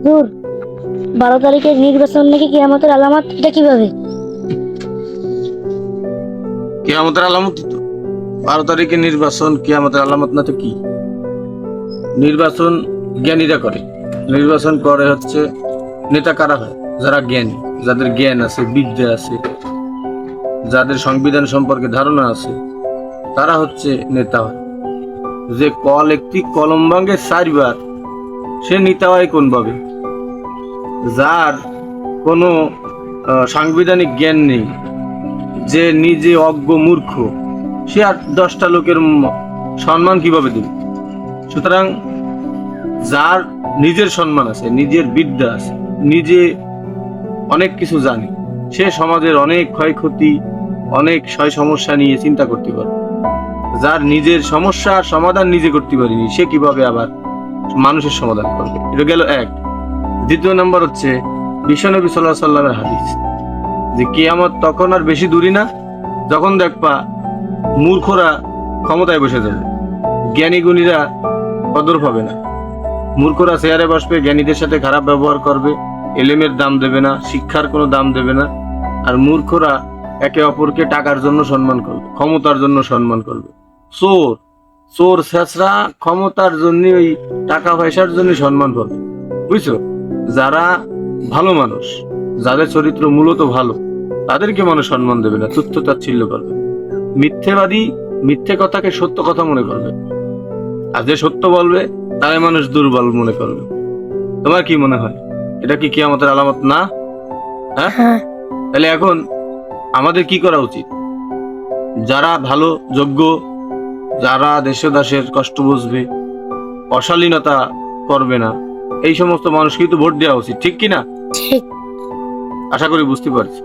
হুজুর, 12 তারিখের নির্বাচন নাকি কিয়ামতের আলামত, এটা কিভাবে? কিয়ামতের আলামত তো 12 তারিখে নির্বাচন কিয়ামতের আলামত না তো কি? নির্বাচন জ্ঞানীরা করে। নির্বাচন করে হচ্ছে নেতা কারা হয়? যারা জ্ঞানী, যাদের জ্ঞান আছে, বিদ্যা আছে, যাদের সংবিধান সম্পর্কে ধারণা আছে, তারা হচ্ছে নেতা হয়। যে কল একটি কলম ভাঙে 4 বার, সে নেতা হয় কোন ভাবে? যার কোনো সাংবিধানিক জ্ঞান নেই, যে নিজে অজ্ঞ মূর্খ, সে আর 10টা লোকের সম্মান কিভাবে দেবে? সুতরাং যার নিজের সম্মান আছে, নিজের বিদ্যা আছে, নিজে অনেক কিছু জানে, সে সমাজের অনেক ক্ষয়ক্ষতি, অনেক সমস্যা নিয়ে চিন্তা করতে পারে। যার নিজের সমস্যার সমাধান নিজে করতে পারেনি, সে কিভাবে আবার মানুষের সমাধান করবে? এটা গেল এক। দ্বিতীয় নাম্বার হচ্ছে বিশ্বনবী সাল্লাল্লাহু আলাইহি সাল্লামের হাদিস, যে কিয়ামত তখন আর বেশি দূরে না যখন দেখবা মূর্খরা ক্ষমতায় বসে যাবে, জ্ঞানী গুণীরা কদর পাবে না। মূর্খরা চেয়ারে বসবে, জ্ঞানীদের সাথে খারাপ ব্যবহার করবে, এলেমের দাম দেবে না, শিক্ষার কোনো দাম দেবে না। আর মূর্খরা একে অপরকে টাকার জন্য সম্মান করবে, ক্ষমতার জন্য সম্মান করবে। চোর চোর ছেঁচড়া ক্ষমতার জন্য, ওই টাকা পয়সার জন্য সম্মান পাবে। বুঝছো? যারা ভালো মানুষ, যাদের চরিত্র মূলত ভালো, তাদেরকে মানুষ সম্মান দেবে না, তুচ্ছ তাচ্ছিল্য করবে। মিথ্যেবাদী মিথ্যে কথাকে সত্য কথা মনে করবে, আর যে সত্য বলবে তাই মানুষ দুর্বল মনে করবে। তোমার কি মনে হয়, এটা কি কিয়ামতের আলামত না? হ্যাঁ, হ্যাঁ। তাহলে এখন আমাদের কি করা উচিত? যারা ভালো যোগ্য, যারা দেশে দাসের কষ্ট বুঝবে, অশালীনতা করবে না, এই সমস্ত মানুষকে তো ভোট দেওয়া উচিত, ঠিক কিনা? ঠিক। আশা করি বুঝতে পারছি।